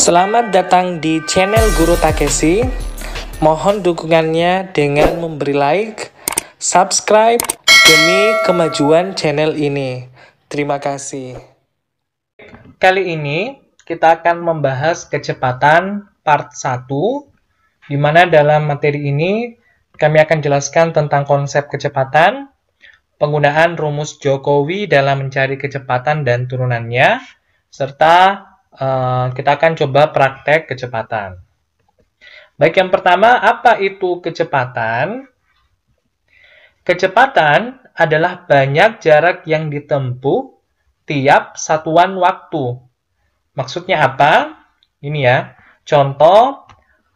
Selamat datang di channel Guru Takeshi. Mohon dukungannya dengan memberi like, subscribe demi kemajuan channel ini. Terima kasih. Kali ini kita akan membahas kecepatan part 1, di mana dalam materi ini kami akan jelaskan tentang konsep kecepatan, penggunaan rumus Jokowi dalam mencari kecepatan dan turunannya, serta kita akan coba praktek kecepatan. Baik, yang pertama, apa itu kecepatan? Kecepatan adalah banyak jarak yang ditempuh tiap satuan waktu. Maksudnya apa? Ini ya, contoh,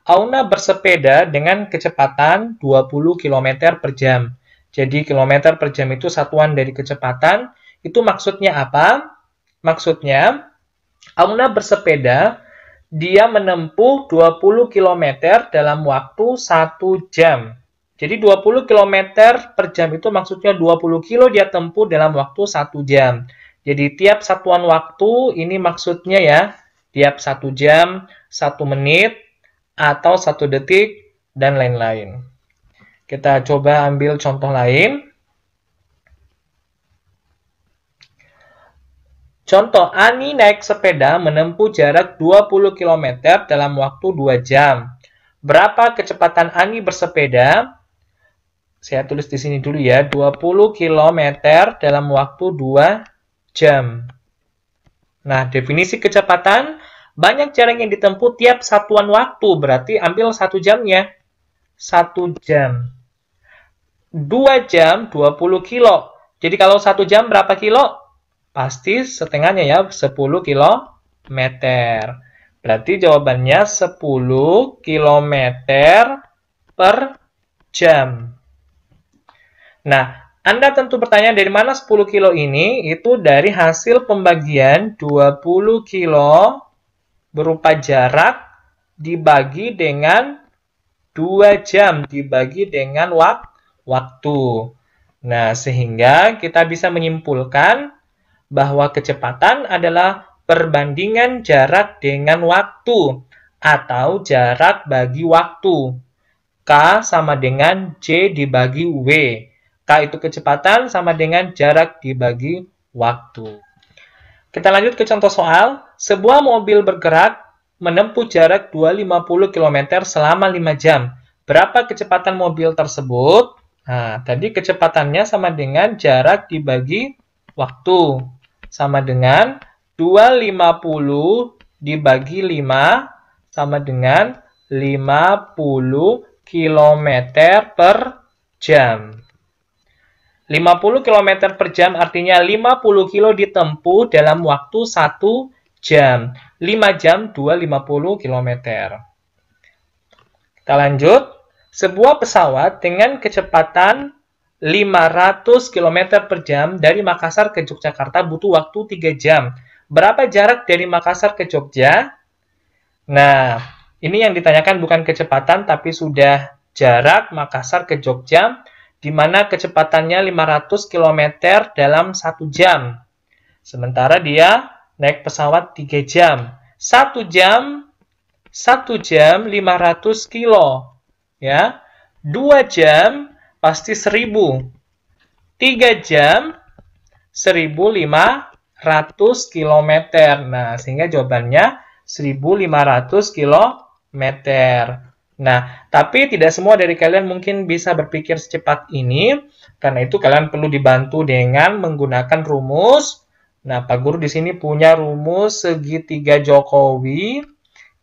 Auna bersepeda dengan kecepatan 20 km per jam. Jadi, kilometer per jam itu satuan dari kecepatan. Itu maksudnya apa? Maksudnya, Auna bersepeda, dia menempuh 20 km dalam waktu 1 jam. Jadi 20 km per jam itu maksudnya 20 kilo dia tempuh dalam waktu 1 jam. Jadi tiap satuan waktu ini maksudnya ya, tiap 1 jam, 1 menit, atau 1 detik, dan lain-lain. Kita coba ambil contoh lain. Contoh, Ani naik sepeda menempuh jarak 20 km dalam waktu 2 jam. Berapa kecepatan Ani bersepeda? Saya tulis di sini dulu ya, 20 km dalam waktu 2 jam. Nah, definisi kecepatan, banyak jarak yang ditempuh tiap satuan waktu, berarti ambil 1 jamnya. 1 jam. 2 jam, 20 kilo. Jadi kalau 1 jam berapa kilo? Pasti setengahnya ya, 10 km. Berarti jawabannya 10 km per jam. Nah, Anda tentu bertanya dari mana 10 kilo ini? Itu dari hasil pembagian 20 kilo berupa jarak dibagi dengan 2 jam, dibagi dengan waktu. Nah, sehingga kita bisa menyimpulkan bahwa kecepatan adalah perbandingan jarak dengan waktu atau jarak bagi waktu. K sama dengan J dibagi W. K itu kecepatan sama dengan jarak dibagi waktu. Kita lanjut ke contoh soal. Sebuah mobil bergerak menempuh jarak 250 km selama 5 jam. Berapa kecepatan mobil tersebut? Nah, tadi kecepatannya sama dengan jarak dibagi waktu. Sama dengan 250 dibagi 5 sama dengan 50 km per jam. 50 km per jam artinya 50 kilo ditempuh dalam waktu 1 jam. 5 jam 250 km. Kita lanjut. Sebuah pesawat dengan kecepatan 500 km per jam dari Makassar ke Yogyakarta butuh waktu 3 jam. Berapa jarak dari Makassar ke Jogja? Nah, ini yang ditanyakan bukan kecepatan, tapi sudah jarak Makassar ke Jogja, di mana kecepatannya 500 km dalam 1 jam. Sementara dia naik pesawat 3 jam. 1 jam 500 kilo. Ya. 2 jam pasti 1000. 3 jam 1500 km. Nah, sehingga jawabannya 1500 km. Nah, tapi tidak semua dari kalian mungkin bisa berpikir secepat ini. Karena itu kalian perlu dibantu dengan menggunakan rumus. Nah, Pak Guru di sini punya rumus segitiga Jokowi.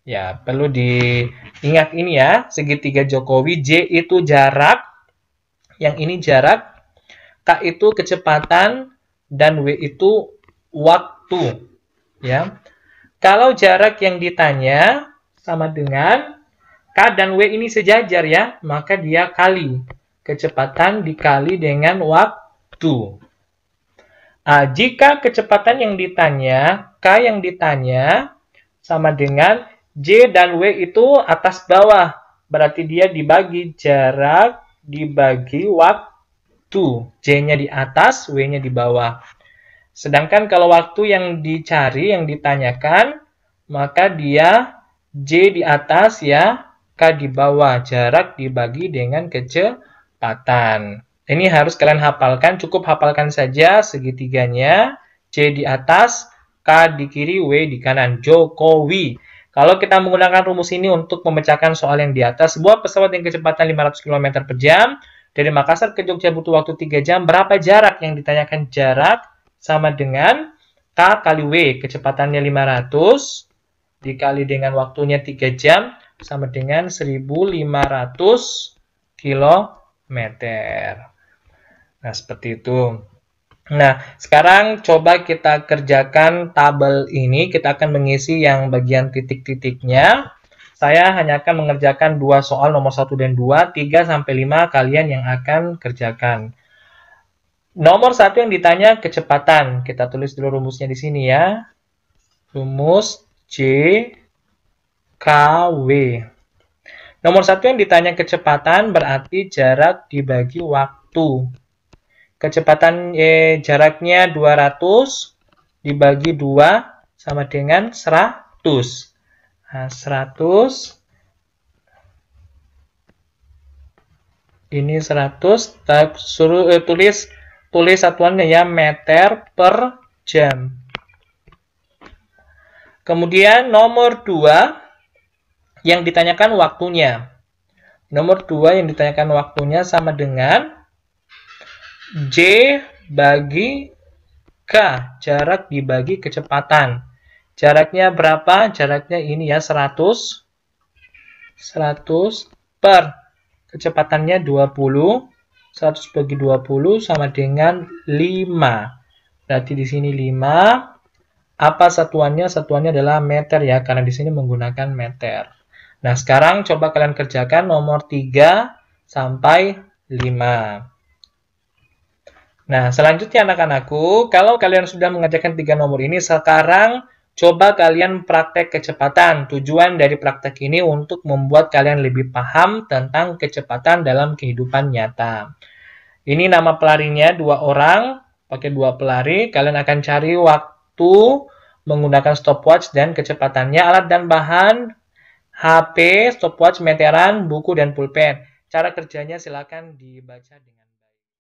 Ya, perlu diingat ini ya, segitiga Jokowi. J itu jarak. Yang ini jarak, K itu kecepatan, dan W itu waktu. Ya. Kalau jarak yang ditanya sama dengan K dan W ini sejajar ya, maka dia kali. Kecepatan dikali dengan waktu. Jika kecepatan yang ditanya, K yang ditanya, sama dengan J dan W itu atas bawah. Berarti dia dibagi jarak dibagi waktu. J-nya di atas, W-nya di bawah. Sedangkan kalau waktu yang dicari, yang ditanyakan, maka dia J di atas ya, K di bawah. Jarak dibagi dengan kecepatan. Ini harus kalian hafalkan, cukup hafalkan saja segitiganya. J di atas, K di kiri, W di kanan. Jokowi. Kalau kita menggunakan rumus ini untuk memecahkan soal yang di atas, sebuah pesawat yang kecepatan 500 km per jam, dari Makassar ke Jogja butuh waktu 3 jam, berapa jarak yang ditanyakan? Jarak sama dengan K kali W, kecepatannya 500, dikali dengan waktunya 3 jam, sama dengan 1500 km. Nah, seperti itu. Nah, sekarang coba kita kerjakan tabel ini. Kita akan mengisi yang bagian titik-titiknya. Saya hanya akan mengerjakan 2 soal nomor 1 dan 2, 3-5 kalian yang akan kerjakan. Nomor 1 yang ditanya kecepatan. Kita tulis dulu rumusnya di sini ya. Rumus J K W. Nomor 1 yang ditanya kecepatan berarti jarak dibagi waktu. Kecepatan jaraknya 200 dibagi 2 sama dengan 100. Nah, 100 ini 100, suruh tulis satuannya ya, meter per jam. Kemudian nomor 2 yang ditanyakan waktunya. Nomor 2 yang ditanyakan waktunya sama dengan J bagi K, jarak dibagi kecepatan. Jaraknya berapa? Jaraknya ini ya, 100 per kecepatannya 20. 100 bagi 20 sama dengan 5. Berarti di sini 5. Apa satuannya? Satuannya adalah meter ya, karena di sini menggunakan meter. Nah, sekarang coba kalian kerjakan nomor 3 sampai 5. Nah, selanjutnya anak-anakku, kalau kalian sudah mengerjakan 3 nomor ini, sekarang coba kalian praktek kecepatan. Tujuan dari praktek ini untuk membuat kalian lebih paham tentang kecepatan dalam kehidupan nyata. Ini nama pelarinya 2 orang, pakai 2 pelari. Kalian akan cari waktu menggunakan stopwatch dan kecepatannya, alat dan bahan, HP, stopwatch, meteran, buku, dan pulpen. Cara kerjanya silakan dibaca dengan